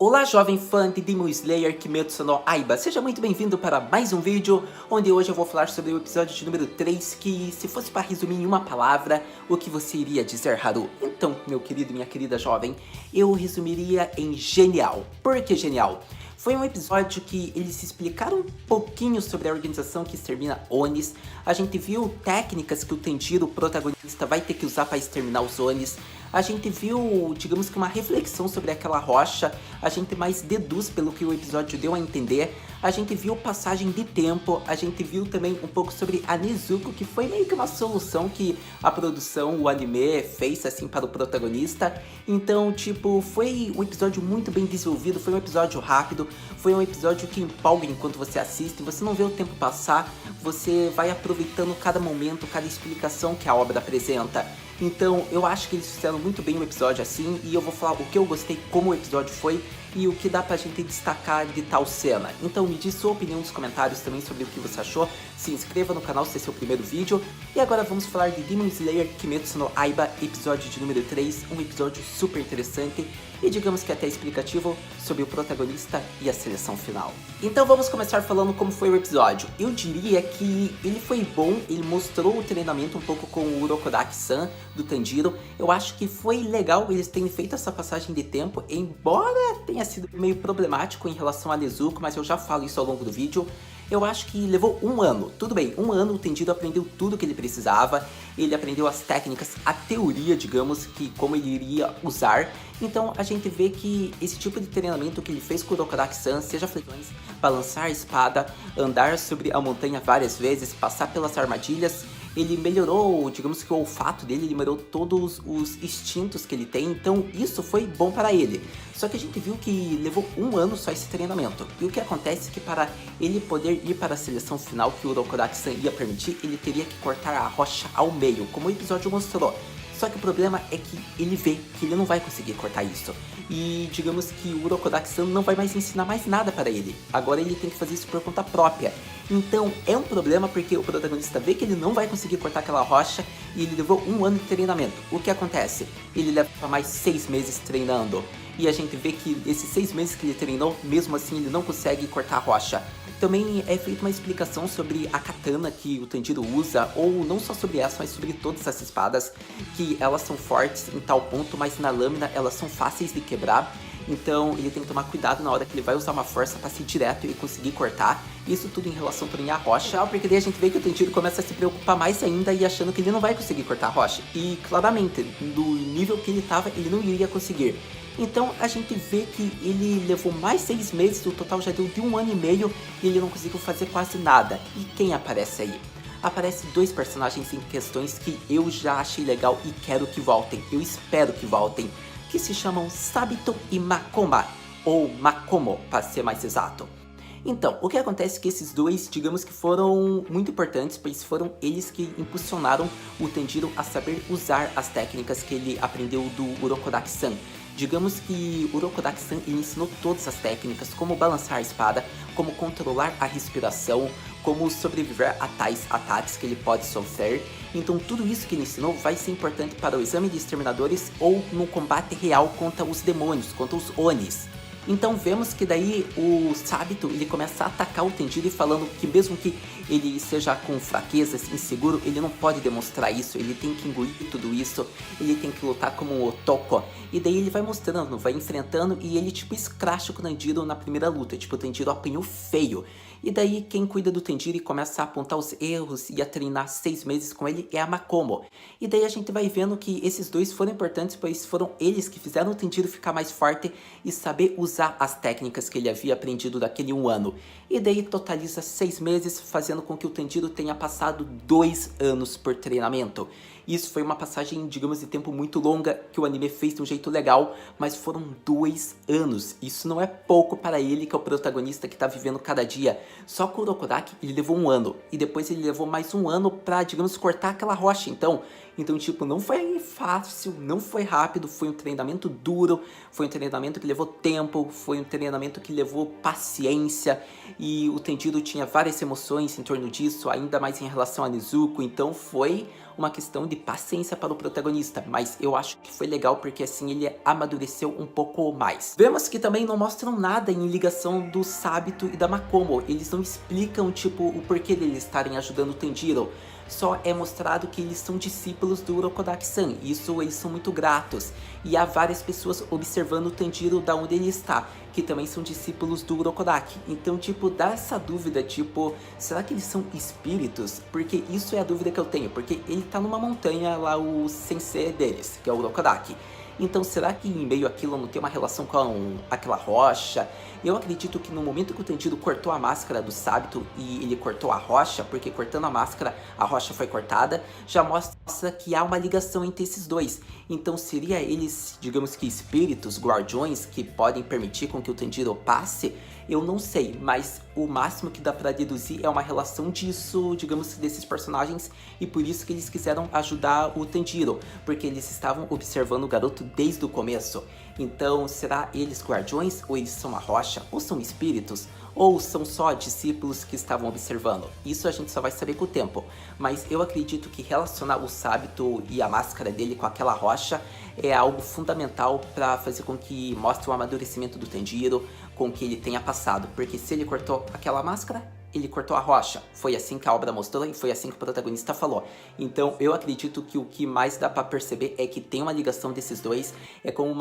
Olá, jovem fã de Demon Slayer Kimetsu no Yaiba, seja muito bem-vindo para mais um vídeo, onde hoje eu vou falar sobre o episódio de número 3, que se fosse para resumir em uma palavra, o que você iria dizer, Haru? Então, meu querido e minha querida jovem, eu resumiria em genial. Por que genial? Foi um episódio que eles se explicaram um pouquinho sobre a organização que extermina Onis. A gente viu técnicas que o Tanjiro, o protagonista, vai ter que usar para exterminar os Onis. A gente viu, digamos que uma reflexão sobre aquela rocha. A gente mais deduz pelo que o episódio deu a entender. A gente viu passagem de tempo. A gente viu também um pouco sobre a Nezuko, que foi meio que uma solução que a produção, o anime, fez assim para o protagonista. Então, tipo, foi um episódio muito bem desenvolvido. Foi um episódio rápido. Foi um episódio que empolga enquanto você assiste. Você não vê o tempo passar. Você vai aproveitando cada momento, cada explicação que a obra apresenta. Então, eu acho que eles fizeram muito bem o episódio assim, e eu vou falar o que eu gostei, como o episódio foi, e o que dá pra gente destacar de tal cena. Então me diz sua opinião nos comentários também sobre o que você achou, se inscreva no canal se esse é o primeiro vídeo, e agora vamos falar de Demon Slayer Kimetsu no Yaiba, episódio de número 3, um episódio super interessante, e digamos que até explicativo sobre o protagonista e a seleção final. Então vamos começar falando como foi o episódio. Eu diria que ele foi bom, ele mostrou o treinamento um pouco com o Urokodaki-san, do Tanjiro. Eu acho que foi legal eles terem feito essa passagem de tempo, embora tenha sido meio problemático em relação a Nezuko, mas eu já falo isso ao longo do vídeo. Eu acho que levou um ano, tudo bem, um ano o Tanjiro aprendeu tudo que ele precisava, ele aprendeu as técnicas, a teoria, digamos, que como ele iria usar. Então a gente vê que esse tipo de treinamento que ele fez com o Urokodaki-san, seja flexões, balançar a espada, andar sobre a montanha várias vezes, passar pelas armadilhas, ele melhorou, digamos que o olfato dele, ele melhorou todos os instintos que ele tem, então isso foi bom para ele. Só que a gente viu que levou um ano só esse treinamento. E o que acontece é que para ele poder ir para a seleção final que o Urokodaki-san ia permitir, ele teria que cortar a rocha ao meio, como o episódio mostrou. Só que o problema é que ele vê que ele não vai conseguir cortar isso. E digamos que o Urokodaki-san não vai mais ensinar mais nada para ele. Agora ele tem que fazer isso por conta própria. Então é um problema porque o protagonista vê que ele não vai conseguir cortar aquela rocha e ele levou um ano de treinamento. O que acontece? Ele leva mais 6 meses treinando. E a gente vê que esses 6 meses que ele treinou, mesmo assim ele não consegue cortar a rocha. Também é feita uma explicação sobre a katana que o Tanjiro usa, ou não só sobre essa, mas sobre todas essas espadas, que elas são fortes em tal ponto, mas na lâmina elas são fáceis de quebrar. Então ele tem que tomar cuidado na hora que ele vai usar uma força para ser direto e conseguir cortar. Isso tudo em relação também à rocha, porque daí a gente vê que o Tanjiro começa a se preocupar mais ainda e achando que ele não vai conseguir cortar a rocha. E claramente, do nível que ele estava, ele não iria conseguir. Então a gente vê que ele levou mais 6 meses, o total já deu de 1 ano e meio e ele não conseguiu fazer quase nada. E quem aparece aí? Aparece 2 personagens em questões que eu já achei legal e quero que voltem, eu espero que voltem, que se chamam Sabito e Makoma, ou Makomo, para ser mais exato. Então, o que acontece é que esses dois, digamos que foram muito importantes, pois foram eles que impulsionaram o Tanjiro a saber usar as técnicas que ele aprendeu do Urokodaki-san. Digamos que o Urokodaki-san ensinou todas as técnicas, como balançar a espada, como controlar a respiração, como sobreviver a tais ataques que ele pode sofrer. Então tudo isso que ele ensinou vai ser importante para o exame de exterminadores ou no combate real contra os demônios, contra os Onis. Então vemos que daí o Sabito ele começa a atacar o Tanjiro falando que mesmo que ele seja com fraquezas, inseguro, ele não pode demonstrar isso, ele tem que engolir tudo isso, ele tem que lutar como um otoko. E daí ele vai mostrando, vai enfrentando e ele tipo escracha com o Tanjiro na primeira luta, tipo o Tanjiro apanhou feio. E daí quem cuida do Tanjiro e começa a apontar os erros e a treinar 6 meses com ele é a Makomo. E daí a gente vai vendo que esses dois foram importantes, pois foram eles que fizeram o Tanjiro ficar mais forte e saber usar as técnicas que ele havia aprendido daquele 1 ano. E daí totaliza 6 meses, fazendo com que o Tanjiro tenha passado 2 anos por treinamento. Isso foi uma passagem, digamos, de tempo muito longa que o anime fez de um jeito legal, mas foram 2 anos. Isso não é pouco para ele, que é o protagonista que está vivendo cada dia. Só com o Urokodaki ele levou 1 ano, e depois ele levou mais 1 ano para, digamos, cortar aquela rocha. Então, tipo, não foi fácil, não foi rápido, foi um treinamento duro, foi um treinamento que levou tempo, foi um treinamento que levou paciência, e o Tanjiro tinha várias emoções em torno disso, ainda mais em relação a Nezuko, então foi uma questão de paciência para o protagonista, mas eu acho que foi legal porque assim ele amadureceu um pouco mais. Vemos que também não mostram nada em ligação do Sabito e da Makomo, eles não explicam tipo o porquê deles estarem ajudando o Tanjiro. Só é mostrado que eles são discípulos do Urokodaki-san, isso eles são muito gratos. E há várias pessoas observando o Tanjiro da onde ele está, que também são discípulos do Urokodaki. Então, tipo, dá essa dúvida, tipo, será que eles são espíritos? Porque isso é a dúvida que eu tenho, porque ele tá numa montanha lá, o sensei deles, que é o Urokodaki. Então, será que em meio àquilo não tem uma relação com aquela rocha? Eu acredito que no momento que o Tanjiro cortou a máscara do Sabito e ele cortou a rocha, porque cortando a máscara, a rocha foi cortada, já mostra que há uma ligação entre esses dois. Então, seria eles, digamos que espíritos, guardiões, que podem permitir com que o Tanjiro passe? Eu não sei, mas o máximo que dá pra deduzir é uma relação disso, digamos, desses personagens, e por isso que eles quiseram ajudar o Tanjiro, porque eles estavam observando o garoto desde o começo. Então, será eles guardiões, ou eles são a rocha, ou são espíritos, ou são só discípulos que estavam observando? Isso a gente só vai saber com o tempo, mas eu acredito que relacionar o Sabito e a máscara dele com aquela rocha é algo fundamental para fazer com que mostre o amadurecimento do Tanjiro, com que ele tenha passado, porque se ele cortou aquela máscara, ele cortou a rocha. Foi assim que a obra mostrou e foi assim que o protagonista falou. Então eu acredito que o que mais dá pra perceber é que tem uma ligação desses dois. É como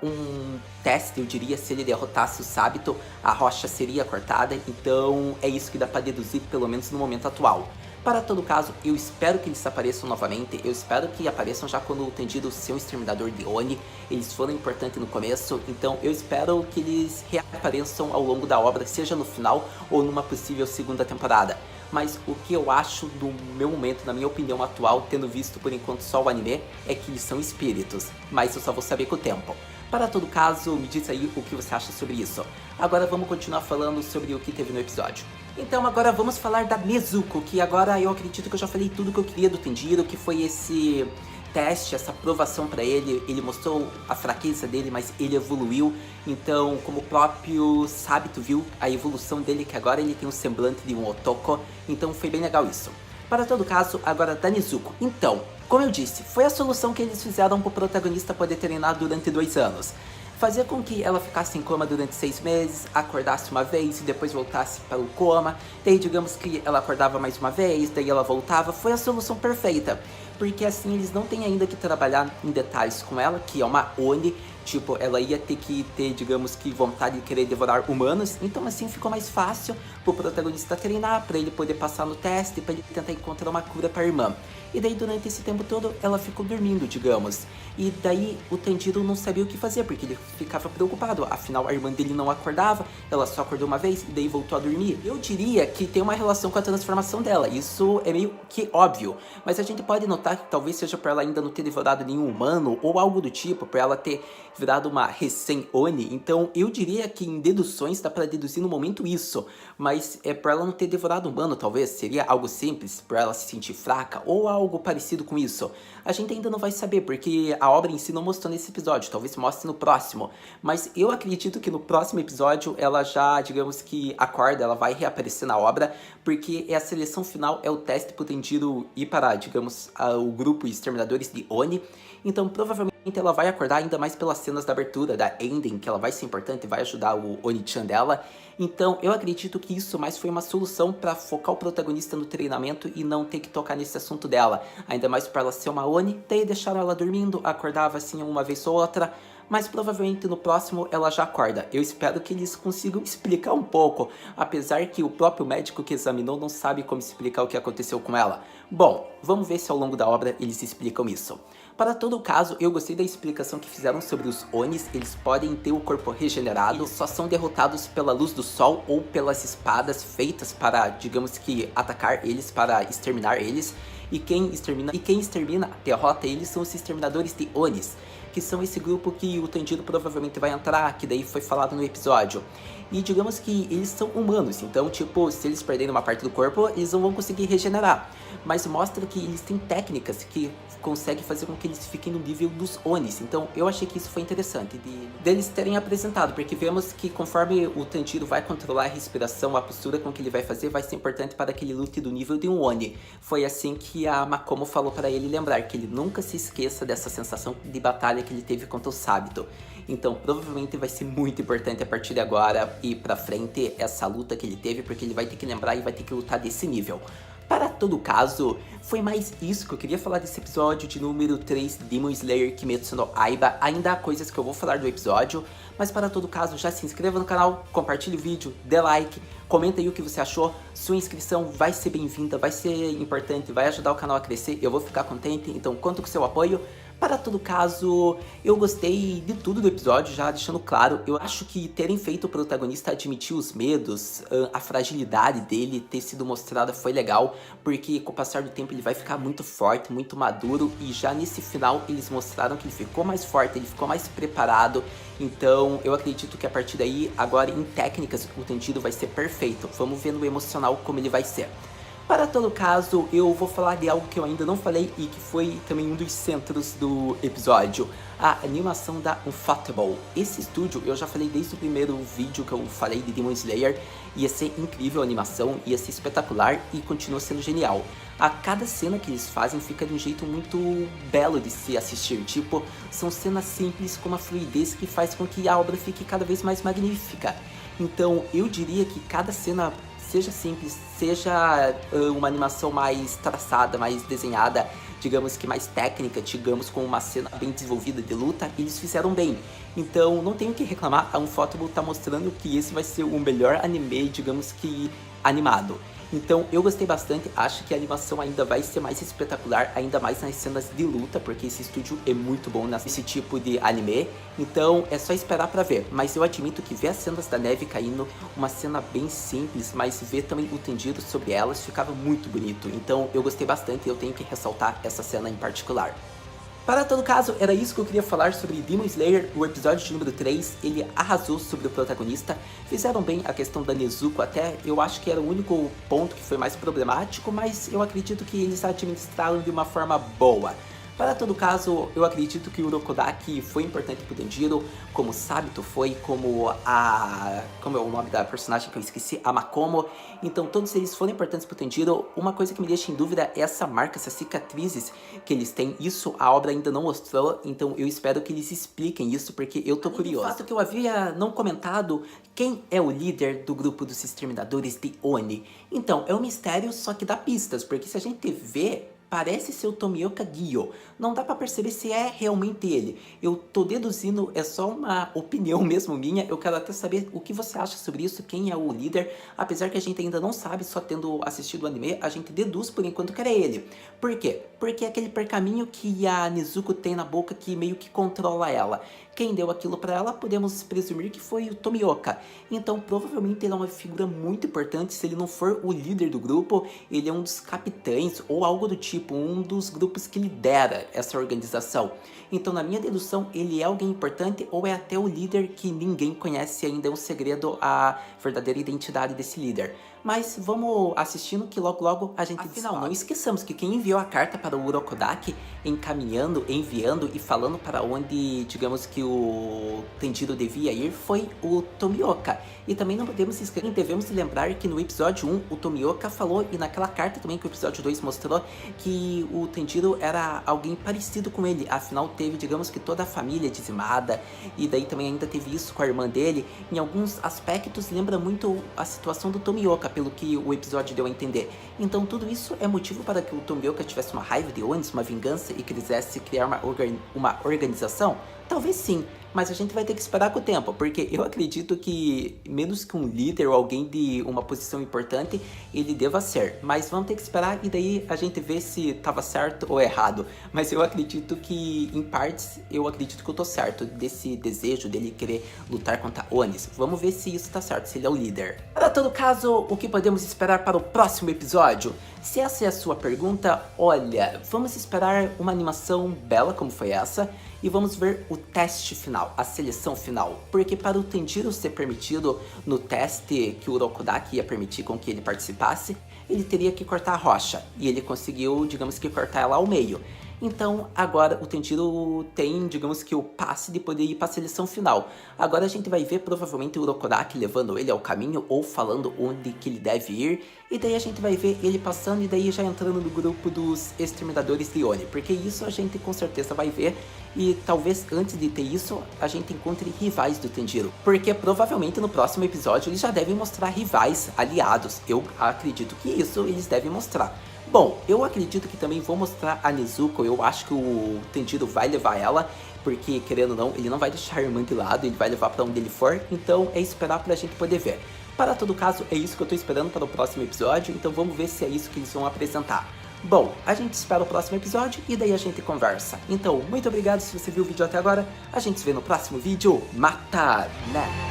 um teste, eu diria, se ele derrotasse o Sabito, a rocha seria cortada. Então é isso que dá pra deduzir, pelo menos no momento atual. Para todo caso, eu espero que eles apareçam novamente, eu espero que apareçam já quando o Tanjiro ser um exterminador de Oni, eles foram importantes no começo, então eu espero que eles reapareçam ao longo da obra, seja no final ou numa possível segunda temporada. Mas o que eu acho do meu momento, na minha opinião atual, tendo visto por enquanto só o anime, é que eles são espíritos, mas eu só vou saber com o tempo. Para todo caso, me diz aí o que você acha sobre isso. Agora vamos continuar falando sobre o que teve no episódio. Então agora vamos falar da Nezuko, que agora eu acredito que eu já falei tudo que eu queria do Tanjiro, que foi esse teste, essa aprovação pra ele. Ele mostrou a fraqueza dele, mas ele evoluiu. Então, como o próprio Sabito viu, a evolução dele, que agora ele tem um semblante de um otoko. Então foi bem legal isso. Para todo caso, agora da Nezuko. Então, como eu disse, foi a solução que eles fizeram pro protagonista poder treinar durante 2 anos. Fazer com que ela ficasse em coma durante 6 meses, acordasse uma vez e depois voltasse para o coma. Daí digamos que ela acordava mais uma vez, daí ela voltava. Foi a solução perfeita, porque assim eles não têm ainda que trabalhar em detalhes com ela, que é uma Oni. Tipo, ela ia ter que ter, digamos que, vontade de querer devorar humanos. Então assim ficou mais fácil pro protagonista treinar, pra ele poder passar no teste, pra ele tentar encontrar uma cura pra irmã. E daí durante esse tempo todo ela ficou dormindo, digamos. E daí o Tanjiro não sabia o que fazer, porque ele ficava preocupado. Afinal a irmã dele não acordava, ela só acordou uma vez e daí voltou a dormir. Eu diria que tem uma relação com a transformação dela, isso é meio que óbvio. Mas a gente pode notar que talvez seja por ela ainda não ter devorado nenhum humano, ou algo do tipo, por ela ter virado uma recém-Oni. Então eu diria que em deduções dá pra deduzir no momento isso. Mas é por ela não ter devorado humano, talvez. Seria algo simples, por ela se sentir fraca, ou algo parecido com isso. A gente ainda não vai saber, porque a obra em si não mostrou nesse episódio, talvez mostre no próximo. Mas eu acredito que no próximo episódio ela já, digamos que acorda, ela vai reaparecer na obra, porque a seleção final é o teste pro Tanjiro ir para, digamos, o grupo Exterminadores de Oni. Então provavelmente ela vai acordar, ainda mais pelas cenas da abertura, da ending, que ela vai ser importante e vai ajudar o Oni-chan dela. Então eu acredito que isso mais foi uma solução para focar o protagonista no treinamento e não ter que tocar nesse assunto dela. Ainda mais para ela ser uma Oni, daí deixaram ela dormindo, acordava assim uma vez ou outra. Mas provavelmente no próximo ela já acorda. Eu espero que eles consigam explicar um pouco, apesar que o próprio médico que examinou não sabe como explicar o que aconteceu com ela. Bom, vamos ver se ao longo da obra eles explicam isso. Para todo o caso, eu gostei da explicação que fizeram sobre os Onis. Eles podem ter o corpo regenerado, só são derrotados pela luz do sol ou pelas espadas feitas para, digamos que, atacar eles, para exterminar eles. E quem extermina, derrota eles, são os exterminadores de Onis, que são esse grupo que o Tanjiro provavelmente vai entrar, que daí foi falado no episódio. e digamos que eles são humanos, então tipo, se eles perderem uma parte do corpo, eles não vão conseguir regenerar. Mas mostra que eles têm técnicas que conseguem fazer com que eles fiquem no nível dos Onis. Então eu achei que isso foi interessante deles terem apresentado, porque vemos que conforme o Tanjiro vai controlar a respiração, a postura com que ele vai fazer, vai ser importante para que ele lute do nível de um Oni. Foi assim que a Makomo falou para ele lembrar, que ele nunca se esqueça dessa sensação de batalha que ele teve contra o Sabito. Então provavelmente vai ser muito importante a partir de agora e pra frente essa luta que ele teve, porque ele vai ter que lembrar e vai ter que lutar desse nível. Para todo caso, foi mais isso que eu queria falar desse episódio de número 3 de Demon Slayer Kimetsu no Aiba. Ainda há coisas que eu vou falar do episódio, mas para todo caso já se inscreva no canal, compartilhe o vídeo, dê like, comenta aí o que você achou. Sua inscrição vai ser bem-vinda, vai ser importante, vai ajudar o canal a crescer, eu vou ficar contente, então conto com seu apoio. Para todo caso, eu gostei de tudo do episódio, já deixando claro, eu acho que terem feito o protagonista admitir os medos, a fragilidade dele ter sido mostrada foi legal, porque com o passar do tempo ele vai ficar muito forte, muito maduro, e já nesse final eles mostraram que ele ficou mais forte, ele ficou mais preparado, então eu acredito que a partir daí, agora em técnicas, o Tanjiro vai ser perfeito, vamos ver no emocional como ele vai ser. Para todo caso, eu vou falar de algo que eu ainda não falei e que foi também um dos centros do episódio, a animação da Ufotable. Esse estúdio, eu já falei desde o primeiro vídeo que eu falei de Demon Slayer, ia ser incrível a animação, ia ser espetacular e continua sendo genial. A cada cena que eles fazem fica de um jeito muito belo de se assistir, tipo, são cenas simples com uma fluidez que faz com que a obra fique cada vez mais magnífica. Então eu diria que cada cena, seja simples, seja uma animação mais traçada, mais desenhada, digamos que mais técnica, digamos com uma cena bem desenvolvida de luta, eles fizeram bem. Então não tenho o que reclamar, a Ufotable tá mostrando que esse vai ser o melhor anime, digamos que animado. Então eu gostei bastante, acho que a animação ainda vai ser mais espetacular, ainda mais nas cenas de luta, porque esse estúdio é muito bom nesse tipo de anime, então é só esperar pra ver. Mas eu admito que ver as cenas da neve caindo, uma cena bem simples, mas ver também o Tanjiro sobre elas ficava muito bonito, então eu gostei bastante e eu tenho que ressaltar essa cena em particular. Para todo caso, era isso que eu queria falar sobre Demon Slayer, o episódio de número 3, ele arrasou sobre o protagonista, fizeram bem a questão da Nezuko até, eu acho que era o único ponto que foi mais problemático, mas eu acredito que eles administraram de uma forma boa. Para todo caso, eu acredito que o Urokodaki foi importante pro Tanjiro, como o Sabito foi, como é o nome da personagem que eu esqueci? A Makomo. Então todos eles foram importantes pro Tanjiro. Uma coisa que me deixa em dúvida é essa marca, essas cicatrizes que eles têm. Isso a obra ainda não mostrou, então eu espero que eles expliquem isso, porque eu tô curioso. O fato que eu havia não comentado, quem é o líder do grupo dos exterminadores de Oni? Então, é um mistério, só que dá pistas, porque se a gente vê, parece ser o Tomioka Gyo. Não dá pra perceber se é realmente ele. Eu tô deduzindo, é só uma opinião mesmo minha. Eu quero até saber o que você acha sobre isso, quem é o líder. Apesar que a gente ainda não sabe, só tendo assistido o anime, a gente deduz por enquanto que era ele. Por quê? Porque é aquele percaminho que a Nezuko tem na boca que meio que controla ela. Quem deu aquilo pra ela, podemos presumir que foi o Tomioka. Então provavelmente ele é uma figura muito importante. Se ele não for o líder do grupo, ele é um dos capitães ou algo do tipo, um dos grupos que lidera essa organização. Então na minha dedução, ele é alguém importante ou é até o líder que ninguém conhece ainda, é um segredo a verdadeira identidade desse líder. Mas vamos assistindo que logo logo a gente descobre. Afinal, não esqueçamos que quem enviou a carta para o Urokodaki, enviando e falando para onde, digamos que o Tanjiro devia ir, foi o Tomioka. E também não podemos esquecer, devemos lembrar que no episódio 1 o Tomioka falou, e naquela carta também que o episódio 2 mostrou, que o Tanjiro era alguém parecido com ele. Afinal teve, digamos que toda a família dizimada, e daí também ainda teve isso com a irmã dele. Em alguns aspectos lembra muito a situação do Tomioka, pelo que o episódio deu a entender. Então tudo isso é motivo para que o Tomioka tivesse uma raiva de Onis, uma vingança e quisesse criar uma organização? Talvez sim, mas a gente vai ter que esperar com o tempo, porque eu acredito que menos que um líder ou alguém de uma posição importante, ele deva ser. Mas vamos ter que esperar e daí a gente vê se estava certo ou errado. Mas eu acredito que, em partes, eu acredito que eu tô certo desse desejo dele querer lutar contra Onis. Vamos ver se isso tá certo, se ele é o líder. Para todo caso, o que podemos esperar para o próximo episódio? Se essa é a sua pergunta, olha, vamos esperar uma animação bela como foi essa. e vamos ver o teste final, a seleção final. Porque para o Tanjiro ser permitido no teste que o Urokodaki ia permitir com que ele participasse, ele teria que cortar a rocha, e ele conseguiu, digamos que, cortar ela ao meio. Então agora o Tanjiro tem, digamos que, o passe de poder ir para a seleção final. Agora a gente vai ver provavelmente o Urokodaki levando ele ao caminho ou falando onde que ele deve ir. E daí a gente vai ver ele passando e daí já entrando no grupo dos Exterminadores de Oni. Porque isso a gente com certeza vai ver. E talvez antes de ter isso a gente encontre rivais do Tanjiro. Porque provavelmente no próximo episódio eles já devem mostrar rivais, aliados. Eu acredito que isso eles devem mostrar. Bom, eu acredito que também vou mostrar a Nezuko, eu acho que o Tanjiro vai levar ela, porque querendo ou não, ele não vai deixar a irmã de lado, ele vai levar pra onde ele for, então é esperar pra gente poder ver. Para todo caso, é isso que eu tô esperando para o próximo episódio, então vamos ver se é isso que eles vão apresentar. Bom, a gente espera o próximo episódio e daí a gente conversa. Então, muito obrigado se você viu o vídeo até agora, a gente se vê no próximo vídeo, mata, né?